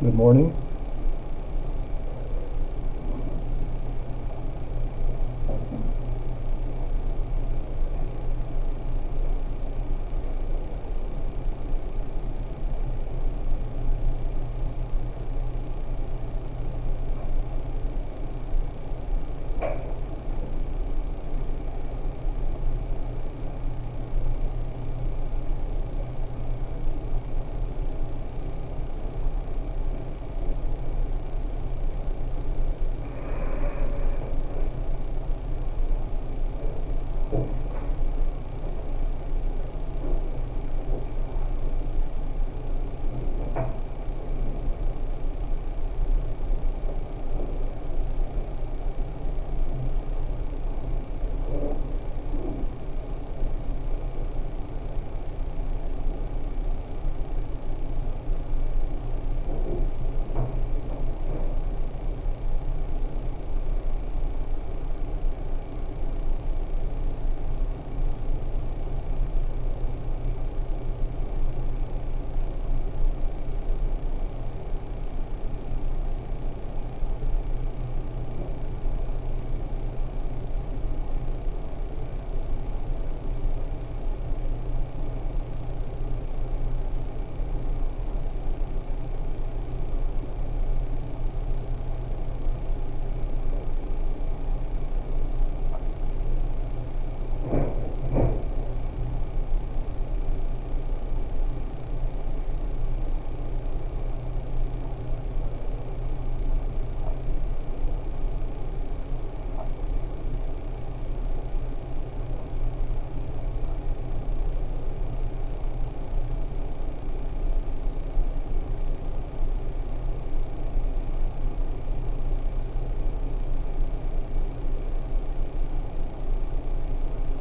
Good morning.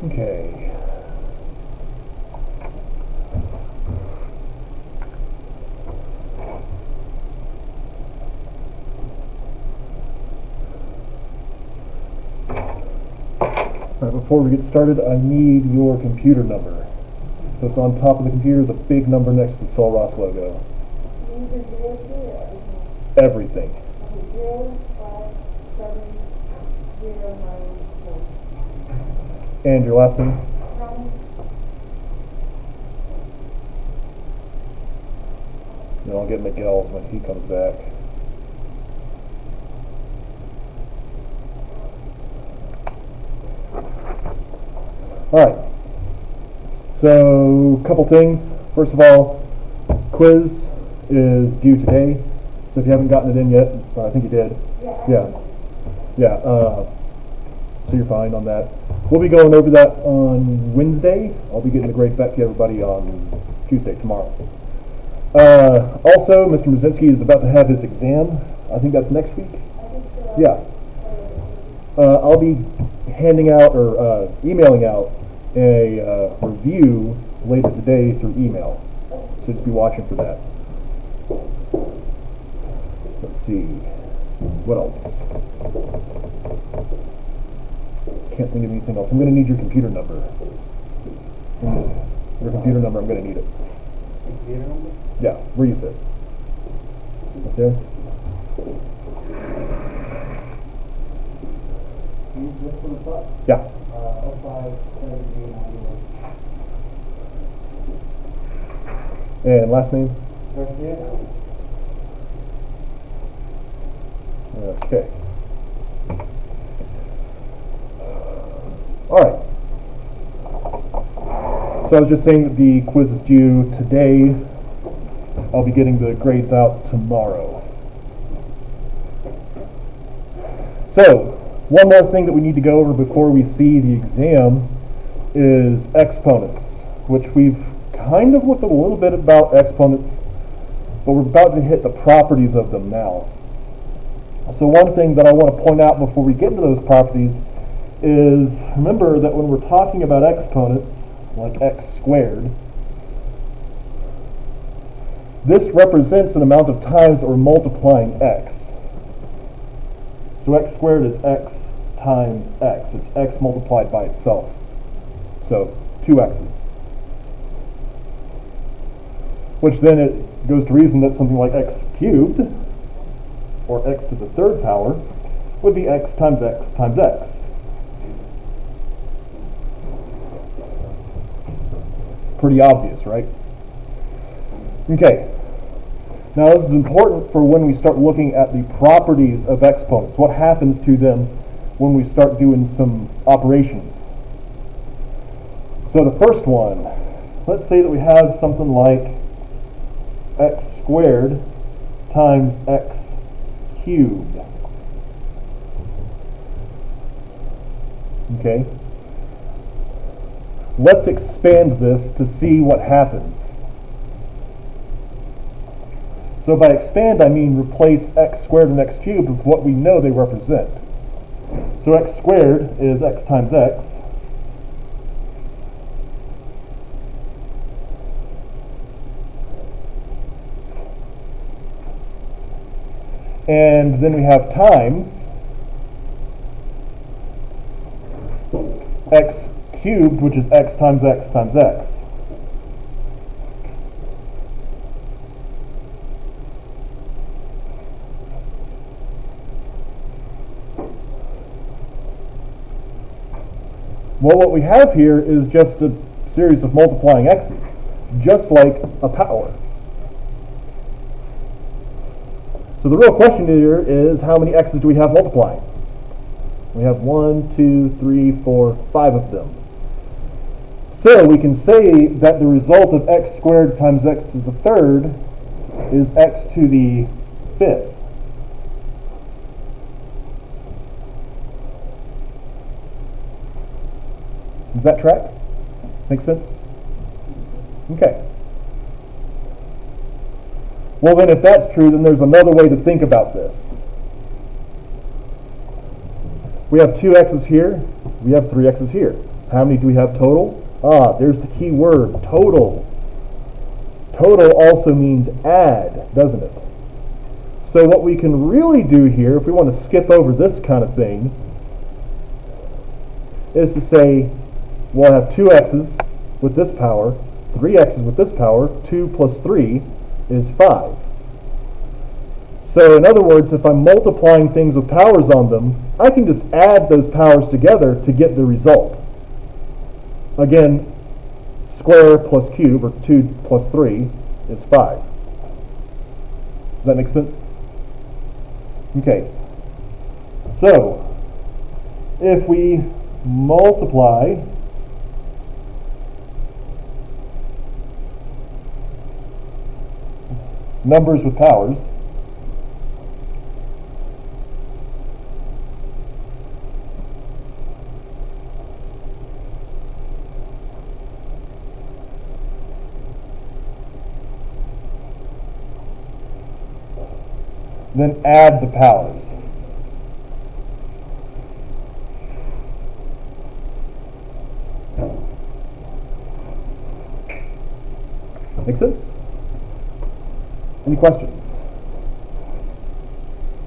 Okay. All right, before we get started, I need your computer number. So it's on top of the computer, the big number next to the Sol Ross logo. Everything. 057094. And your last name? And I'll get Miguel's when he comes back. Alright. So, couple things. First of all, quiz is due today. So if you haven't gotten it in yet, I think you did. Yeah. So you're fine on that. We'll be going over that on Wednesday. I'll be getting the grades back to everybody on Tuesday, tomorrow. Also, Mr. Mazinski is about to have his exam. I think that's next week. Yeah. I'll be handing out or emailing out a review later today through email. So just be watching for that. Let's see. What else? Can't think of anything else. I'm going to need your computer number. Your computer number, I'm going to need it. Computer number? Yeah, where you sit. Right there. Use this one as well? Yeah. 057391. And last name? Garcia? Okay. Alright. So I was just saying that the quiz is due today. I'll be getting the grades out tomorrow. So, one more thing that we need to go over before we see the exam is exponents, which we've kind of looked a little bit about exponents, but we're about to hit the properties of them now. So one thing that I want to point out before we get into those properties is, remember that when we're talking about exponents, like x squared, this represents an amount of times that we're multiplying x. So x squared is x times x. It's x multiplied by itself. So 2 x's. which then it goes to reason that something like x cubed, or x to the third power, would be x times x times x. Pretty obvious, right? Okay. Now this is important for when we start looking at the properties of exponents. What happens to them when we start doing some operations? So the first one, let's say that we have something like x squared times x cubed. Okay. Let's expand this to see what happens. So by expand, I mean replace x squared and x cubed with what we know they represent. So x squared is x times x. And then we have times x cubed, which is x times x times x. Well, what we have here is just a series of multiplying x's, just like a power. So the real question here is, how many x's do we have multiplying? We have 1, 2, 3, 4, 5 of them. So we can say that the result of x squared times x to the third is x to the fifth. Does that track? Make sense? Okay. Well then, if that's true, then there's another way to think about this. We have 2 x's here. We have 3 x's here. How many do we have total? There's the key word, total. Total also means add, doesn't it? So what we can really do here, if we want to skip over this kind of thing, is to say, we'll have 2 x's with this power, 3 x's with this power, 2 plus 3 is 5. So in other words, if I'm multiplying things with powers on them, I can just add those powers together to get the result. Again, square plus cube, or 2 plus 3, is 5. Does that make sense? Okay. So, if we multiply numbers with powers, then add the powers. Make sense? Any questions?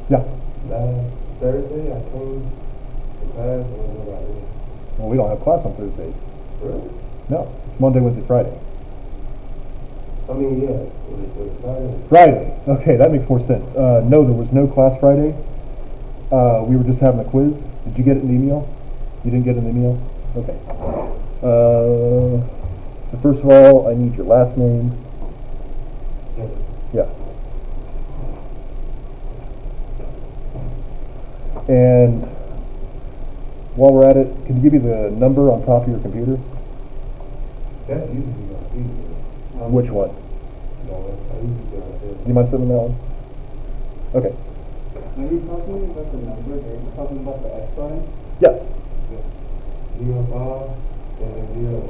Yeah. Last Thursday, I came to class and I was about it. Well, we don't have class on Thursdays. Really? No, it's Monday, Wednesday, Friday. I mean, yeah. Was it Friday? Friday. Okay, that makes more sense. No, there was no class Friday. We were just having a quiz. Did you get it in the email? You didn't get it in the email? Okay. So first of all, I need your last name. Yes. Yeah. And while we're at it, can you give me the number on top of your computer? That's usually my feature. Which one? No, I usually say right there. Do you mind sending that one? Okay. Are you talking about the number? Are you talking about the exponent? Yes. 0, 5, and then 0,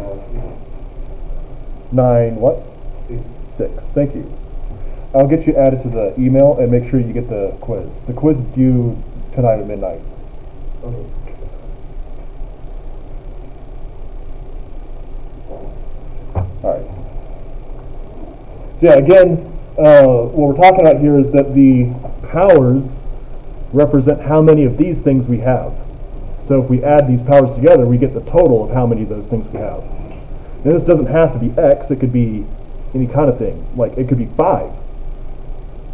5, 9 what? 6. 6. Thank you. I'll get you added to the email and make sure you get the quiz. The quiz is due tonight at midnight. Okay. All right. So yeah, again, what we're talking about here is that the powers represent how many of these things we have. So if we add these powers together, we get the total of how many of those things we have. And this doesn't have to be x, it could be any kind of thing. Like it could be 5.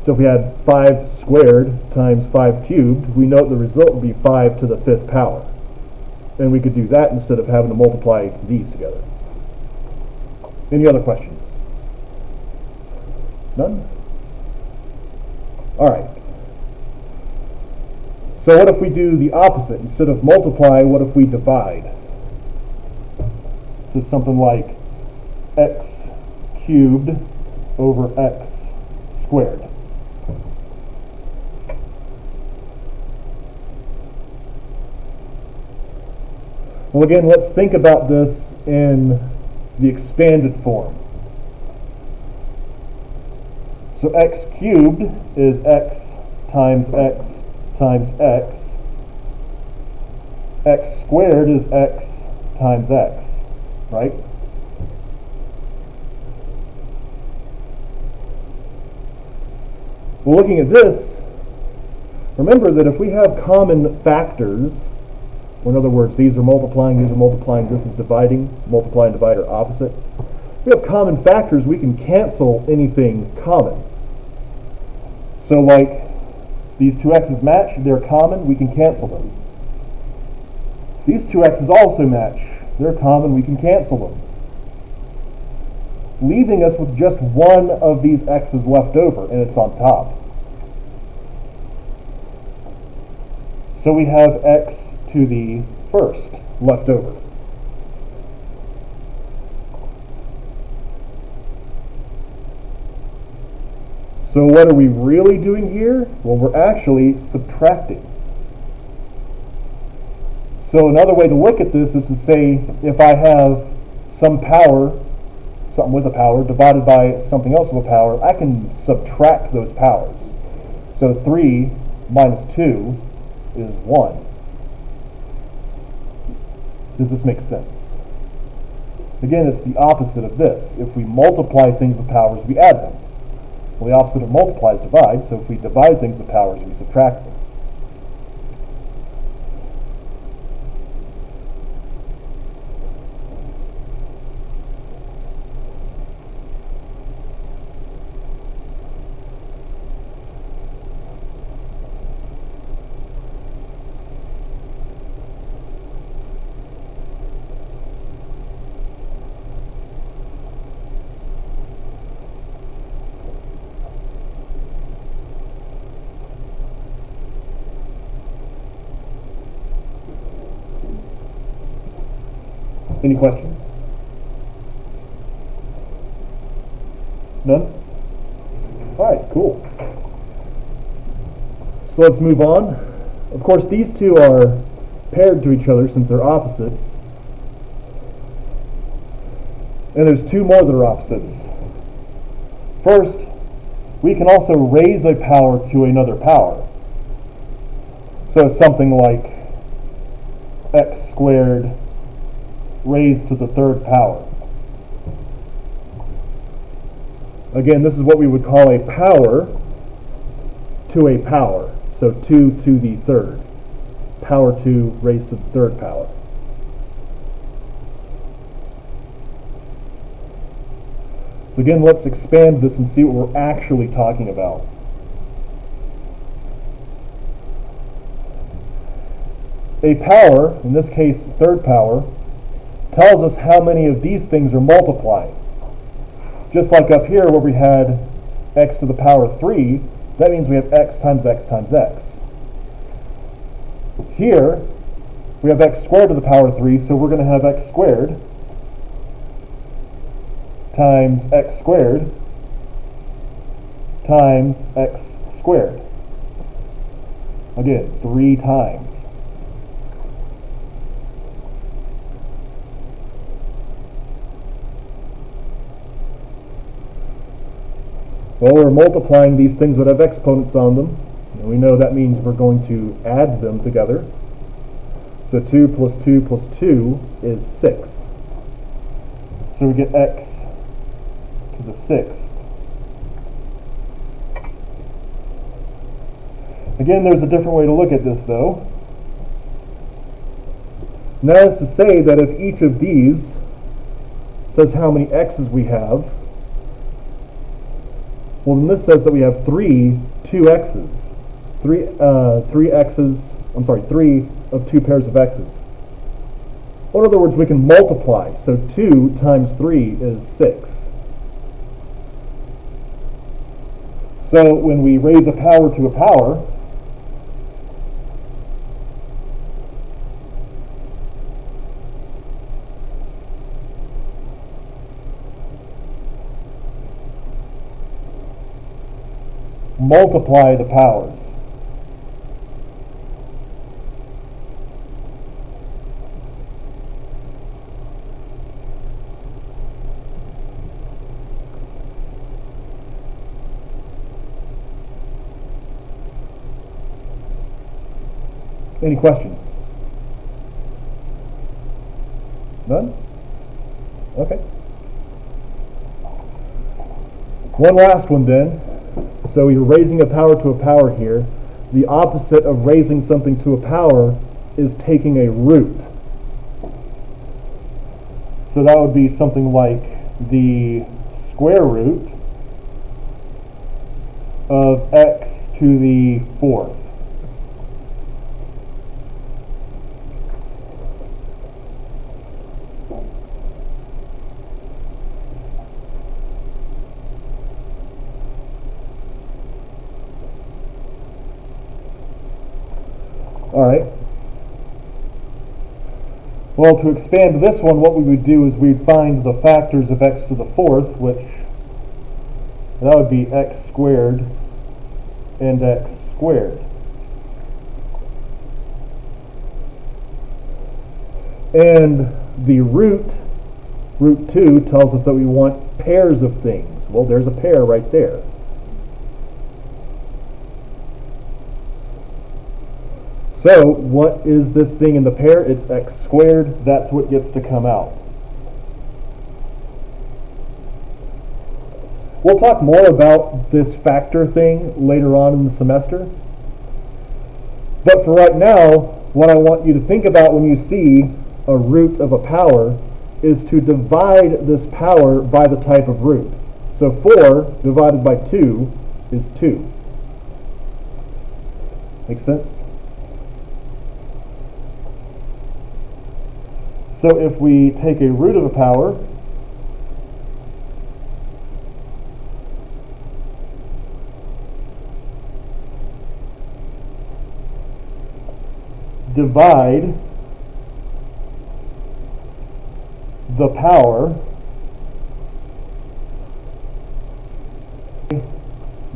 So if we had 5 squared times 5 cubed, we know the result would be 5 to the 5th power. And we could do that instead of having to multiply these together. Any other questions? None? All right. So what if we do the opposite? Instead of multiply, what if we divide? So something like x cubed over x squared. Well, again, let's think about this in the expanded form. So x cubed is x times x times x. X squared is x times x, right? Well, looking at this, remember that if we have common factors, or in other words, these are multiplying, this is dividing, multiply and divide are opposite. If we have common factors, we can cancel anything common. So like these two x's match, they're common, we can cancel them. These two x's also match, they're common, we can cancel them. Leaving us with just one of these x's left over, and it's on top. So we have x to the first left over. So what are we really doing here? Well, we're actually subtracting. So another way to look at this is to say if I have some power, something with a power, divided by something else with a power, I can subtract those powers. So 3 minus 2 is 1. Does this make sense? Again, it's the opposite of this. If we multiply things with powers, we add them. Well, the opposite of multiply is divide, so if we divide things with powers, we subtract them. Any questions? None? All right, cool. So let's move on. Of course, these two are paired to each other since they're opposites. And there's two more that are opposites. First, we can also raise a power to another power. So something like x squared raised to the third power. Again, this is what we would call a power to a power. So 2 to the third. Power 2 raised to the third power. So again, let's expand this and see what we're actually talking about. A power, in this case third power, tells us how many of these things are multiplying. Just like up here where we had x to the power 3, that means we have x times x times x. Here, we have x squared to the power 3, so we're going to have x squared times x squared times x squared. Again, 3 times. Well, we're multiplying these things that have exponents on them, and we know that means we're going to add them together. So 2 plus 2 plus 2 is 6. So we get x to the 6th. Again, there's a different way to look at this, though. And that is to say that if each of these says how many x's we have, Well, then this says that we have three 2x's. Three of two pairs of x's. Well, in other words, we can multiply. So 2 times 3 is 6. So when we raise a power to a power, multiply the powers. Any questions? None? Okay. One last one then. So you're raising a power to a power here. The opposite of raising something to a power is taking a root. So that would be something like the square root of x to the fourth. All right. Well, to expand this one, what we would do is we'd find the factors of x to the fourth, which that would be x squared and x squared. And the root 2, tells us that we want pairs of things. Well, there's a pair right there. So what is this thing in the pair? It's x squared. That's what gets to come out. We'll talk more about this factor thing later on in the semester. But for right now, what I want you to think about when you see a root of a power is to divide this power by the type of root. So 4 divided by 2 is 2. Make sense? So if we take a root of a power, divide the power,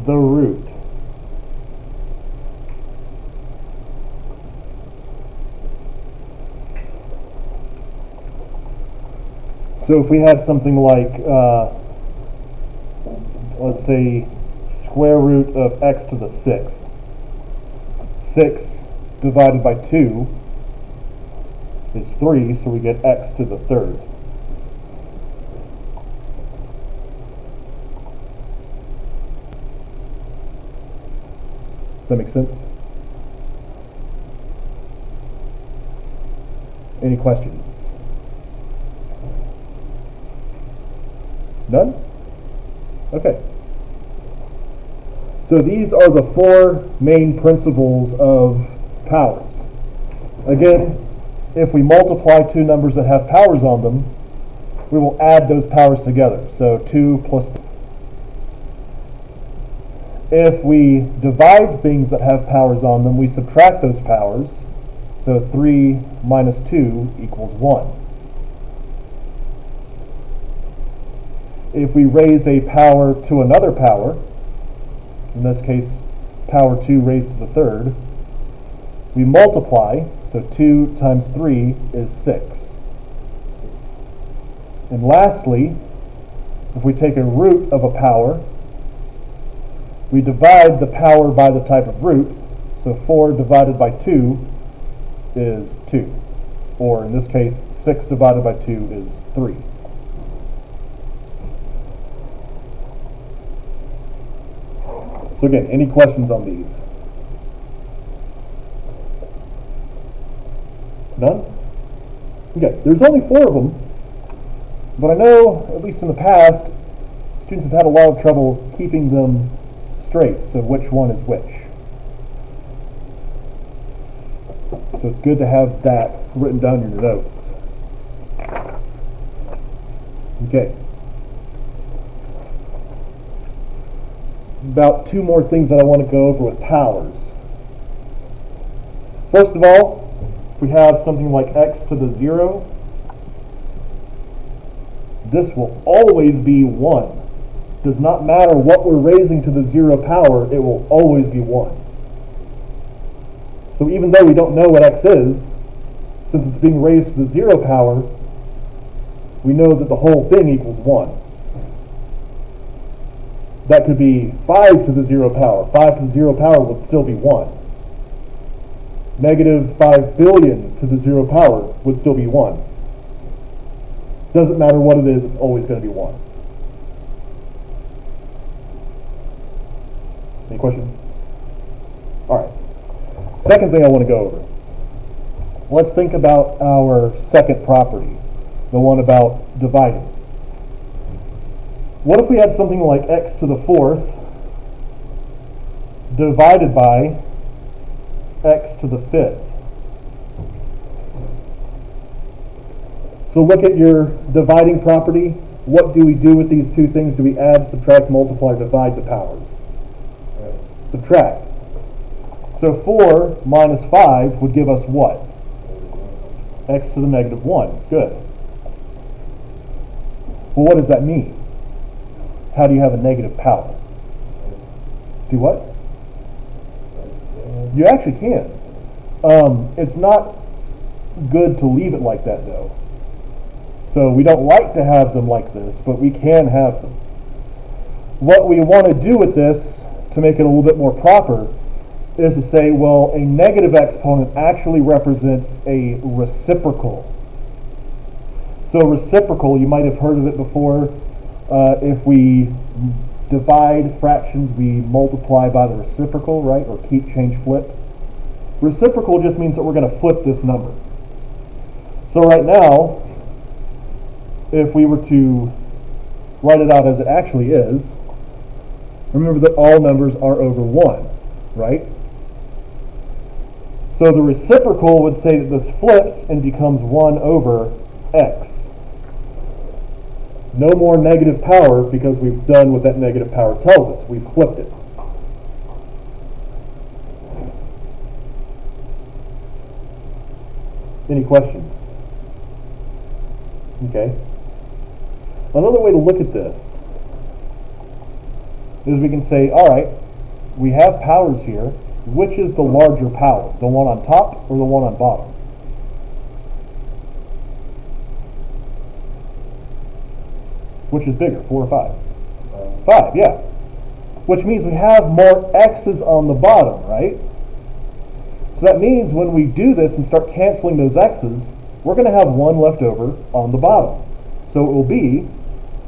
the root. So if we had something like, let's say, square root of x to the sixth. 6 divided by 2 is 3, so we get x to the third. Does that make sense? Any questions? None? Okay. So these are the 4 main principles of powers. Again, if we multiply two numbers that have powers on them, we will add those powers together. So 2 plus 3. If we divide things that have powers on them, we subtract those powers. So 3 minus 2 equals 1. If we raise a power to another power, in this case power 2 raised to the third, we multiply, so 2 times 3 is 6. And lastly, if we take a root of a power, we divide the power by the type of root, so 4 divided by 2 is 2. Or in this case, 6 divided by 2 is 3. So again, any questions on these? None? Okay, there's only 4 of them, but I know, at least in the past, students have had a lot of trouble keeping them straight, so which one is which. So it's good to have that written down in your notes. Okay. About two more things that I want to go over with powers. First of all, if we have something like x to the 0, this will always be 1. Does not matter what we're raising to the 0 power, it will always be 1. So even though we don't know what x is, since it's being raised to the 0 power, we know that the whole thing equals 1. That could be 5 to the 0 power. 5 to the 0 power would still be 1. Negative 5 billion to the 0 power would still be 1. Doesn't matter what it is, it's always going to be 1. Any questions? All right. Second thing I want to go over. Let's think about our second property, the one about dividing. What if we had something like x to the 4th divided by x to the 5th? So look at your dividing property. What do we do with these two things? Do we add, subtract, multiply, divide the powers? Right. Subtract. So 4 minus 5 would give us what? X to the negative 1. Good. Well, what does that mean? How do you have a negative power? Do what? You actually can. It's not good to leave it like that, though. So we don't like to have them like this, but we can have them. What we want to do with this, to make it a little bit more proper, is to say, well, a negative exponent actually represents a reciprocal. So reciprocal, you might have heard of it before. If we divide fractions, we multiply by the reciprocal, right? Or keep, change, flip. Reciprocal just means that we're going to flip this number. So right now, if we were to write it out as it actually is, remember that all numbers are over 1, right? So the reciprocal would say that this flips and becomes 1 over x. No more negative power because we've done what that negative power tells us. We've flipped it. Any questions? Okay. Another way to look at this is we can say, all right, we have powers here. Which is the larger power? The one on top or the one on bottom? Which is bigger, 4 or 5? 5, yeah. Which means we have more x's on the bottom, right? So that means when we do this and start canceling those x's, we're going to have 1 left over on the bottom. So it will be,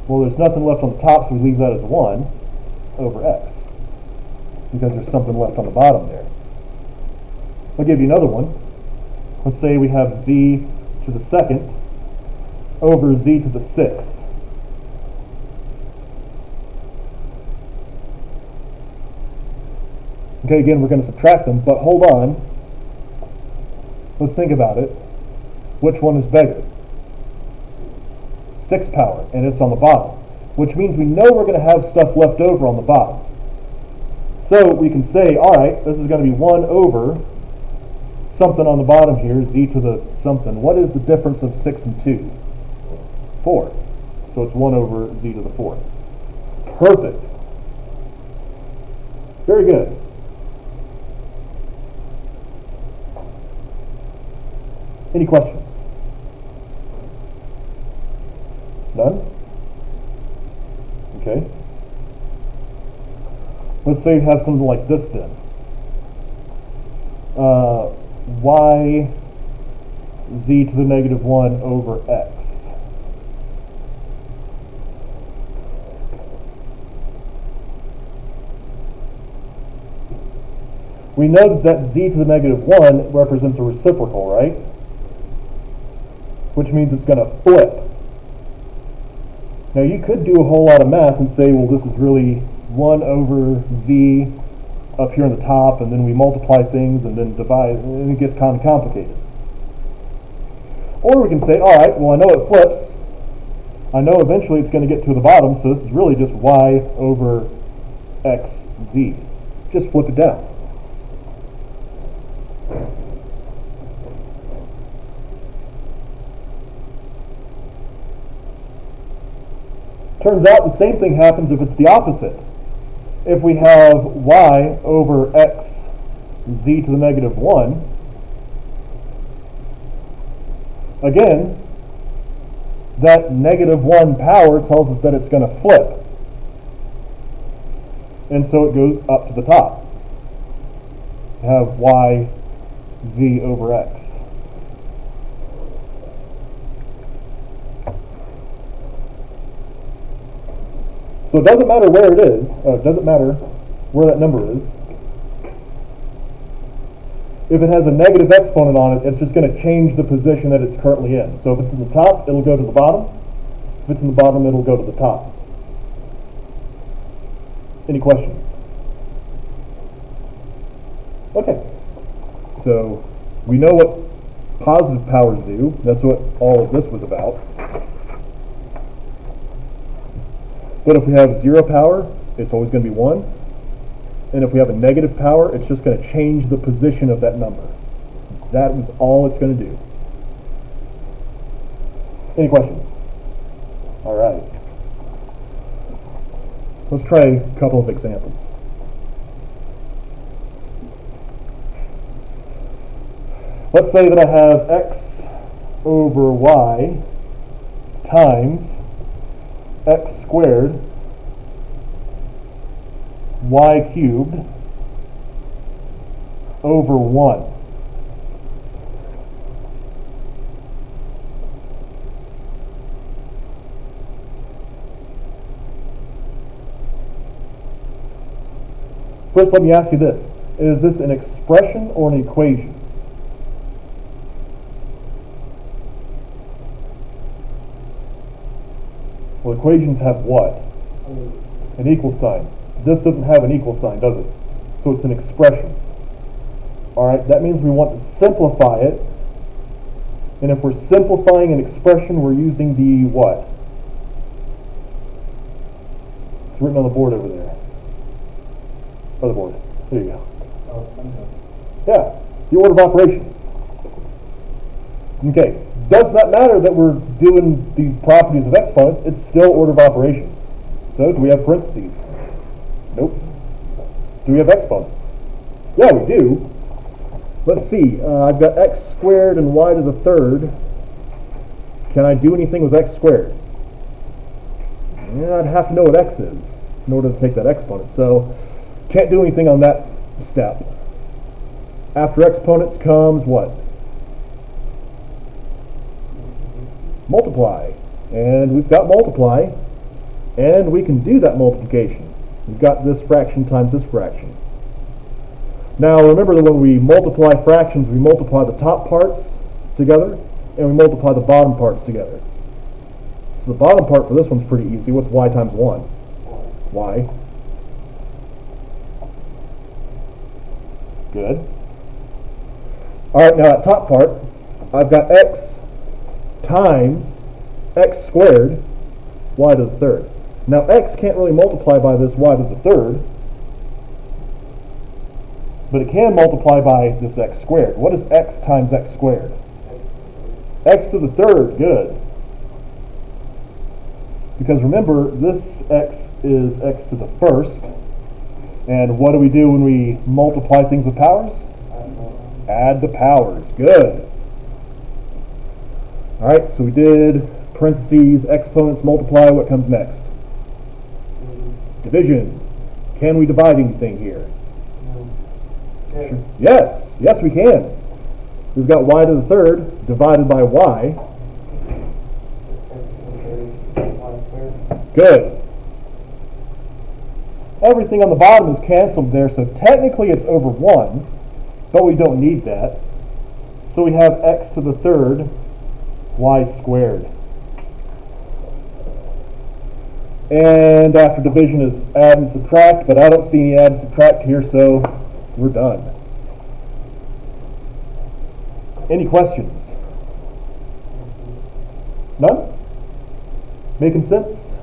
well, there's nothing left on the top, so we leave that as 1 over x. Because there's something left on the bottom there. I'll give you another one. Let's say we have z to the 2nd over z to the 6th. Okay, again, we're going to subtract them, but hold on. Let's think about it. Which one is bigger? 6 power, and it's on the bottom. Which means we know we're going to have stuff left over on the bottom. So we can say, all right, this is going to be 1 over something on the bottom here, z to the something. What is the difference of 6 and 2? 4. So it's 1 over z to the 4th. Perfect. Very good. Any questions? None? Okay. Let's say you have something like this then. Y z to the negative 1 over x. We know that z to the negative 1 represents a reciprocal, right? Which means it's going to flip. Now you could do a whole lot of math and say, well, this is really 1 over z up here on the top, and then we multiply things and then divide, and it gets kind of complicated. Or we can say, all right, well, I know it flips. I know eventually it's going to get to the bottom, so this is really just y over xz. Just flip it down. Turns out the same thing happens if it's the opposite. If we have y over x z to the negative 1, again, that negative 1 power tells us that it's going to flip. And so it goes up to the top. We have y z over x. So it doesn't matter where it is, it doesn't matter where that number is. If it has a negative exponent on it, it's just going to change the position that it's currently in. So if it's in the top, it'll go to the bottom. If it's in the bottom, it'll go to the top. Any questions? Okay. So we know what positive powers do. That's what all of this was about. But if we have 0 power, it's always going to be 1. And if we have a negative power, it's just going to change the position of that number. That is all it's going to do. Any questions? All right. Let's try a couple of examples. Let's say that I have x over y times x squared y cubed over 1. First, let me ask you this. Is this an expression or an equation? Well, equations have what? An equal sign. This doesn't have an equal sign, does it? So it's an expression. All right, that means we want to simplify it. And if we're simplifying an expression, we're using the what? It's written on the board over there. Other board. There you go. Yeah, the order of operations. Okay, does not matter that we're doing these properties of exponents, it's still order of operations. So do we have parentheses? Nope. Do we have exponents? Yeah, we do. Let's see, I've got x squared and y to the third. Can I do anything with x squared? Yeah, I'd have to know what x is in order to take that exponent. So can't do anything on that step. After exponents comes what? Multiply. And we've got multiply. And we can do that multiplication. We've got this fraction times this fraction. Now remember that when we multiply fractions, we multiply the top parts together and we multiply the bottom parts together. So the bottom part for this one's pretty easy. What's y times 1? Y. Good. Alright, now that top part, I've got x times x squared y to the third. Now x can't really multiply by this y to the third, but it can multiply by this x squared. What is x times x squared? X to the third, good. Because remember, this x is x to the first. And what do we do when we multiply things with powers? Add the powers, good. Alright, so we did parentheses, exponents, multiply. What comes next? Division. Can we divide anything here? No. Sure. Yes, yes we can. We've got y to the third divided by y. Good. Everything on the bottom is canceled there, so technically it's over 1, but we don't need that. So we have x to the third y squared. And after division is add and subtract, but I don't see any add and subtract here, so we're done. Any questions? None? Making sense?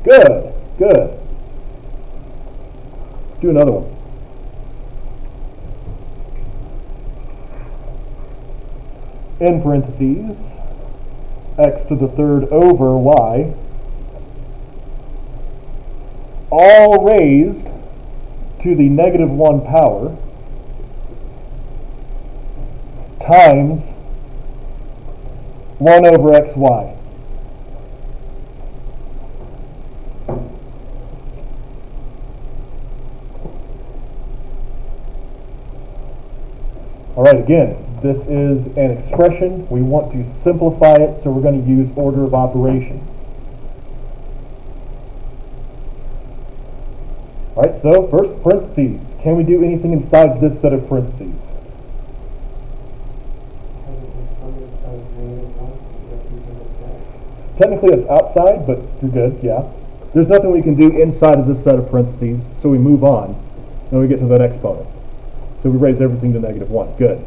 Good, good. Let's do another one. In parentheses, x to the third over y, all raised to the negative 1 power times 1 over xy. All right, again, this is an expression. We want to simplify it, so we're going to use order of operations. All right, so first parentheses. Can we do anything inside this set of parentheses? Technically it's outside, but you're good, yeah. There's nothing we can do inside of this set of parentheses, so we move on, and we get to that exponent. So we raise everything to negative 1. Good.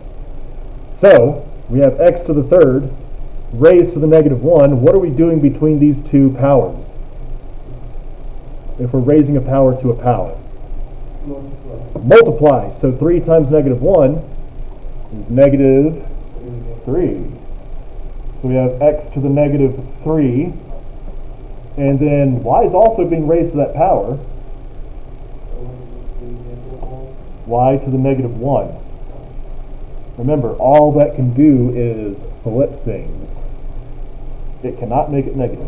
So we have x to the third raised to the negative 1. What are we doing between these two powers? If we're raising a power to a power? Multiply. So 3 times negative 1 is negative 3. So we have x to the negative 3. And then y is also being raised to that power. Y to the negative 1. Remember, all that can do is flip things. It cannot make it negative.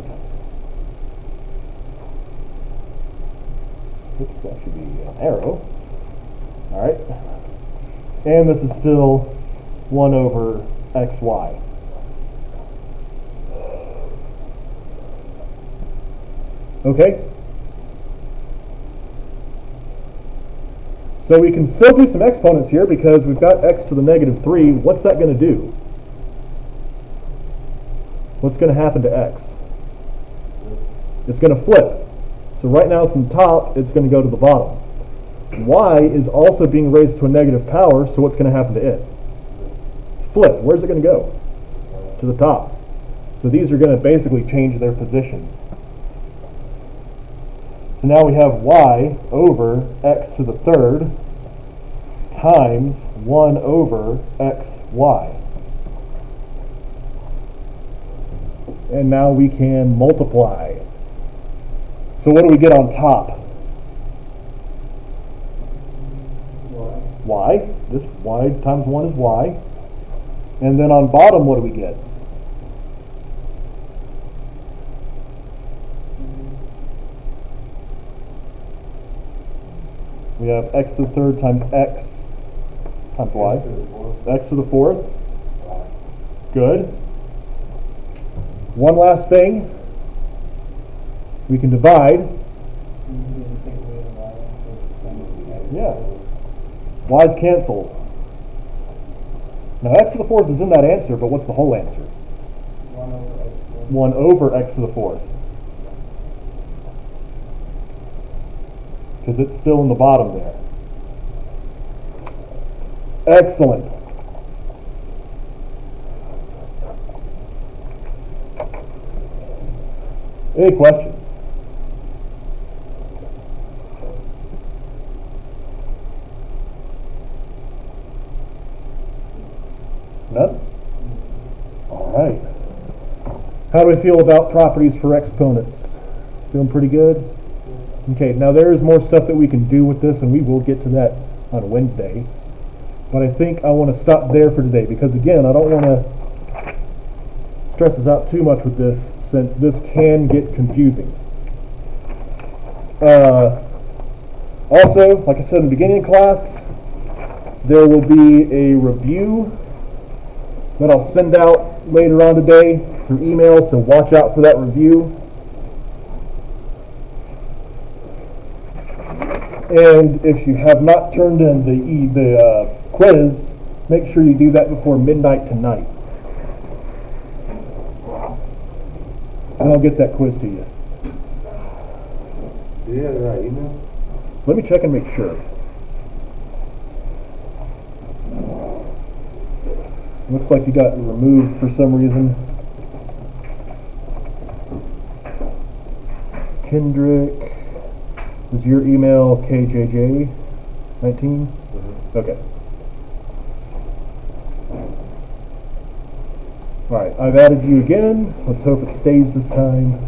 Oops, that should be an arrow. All right. And this is still 1 over xy. Okay? So we can still do some exponents here because we've got x to the negative 3. What's that going to do? What's going to happen to x? It's going to flip. So right now it's in the top, it's going to go to the bottom. Y is also being raised to a negative power, so what's going to happen to it? Flip. Where's it going to go? To the top. So these are going to basically change their positions. So now we have y over x to the third times 1 over xy. And now we can multiply. So what do we get on top? Y. This y times 1 is y. And then on bottom, what do we get? We have x to the third times x times y. X to the fourth. Good. One last thing. We can divide. Yeah. Y's cancel. Now x to the fourth is in that answer, but what's the whole answer? 1 over x to the fourth. Because it's still in the bottom there. Excellent. Any questions? None? All right. How do we feel about properties for exponents? Feeling pretty good? Okay, now there is more stuff that we can do with this, and we will get to that on Wednesday. But I think I want to stop there for today, because again, I don't want to stress us out too much with this, since this can get confusing. Also, like I said in the beginning of class, there will be a review that I'll send out later on today through email, so watch out for that review. And if you have not turned in the quiz, make sure you do that before midnight tonight. And I'll get that quiz to you. Do you have the right email? Let me check and make sure. Looks like you got removed for some reason. Kendrick, is your email KJJ19? Okay. Alright, I've added you again. Let's hope it stays this time.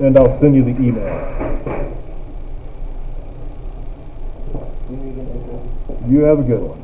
And I'll send you the email. You have a good one.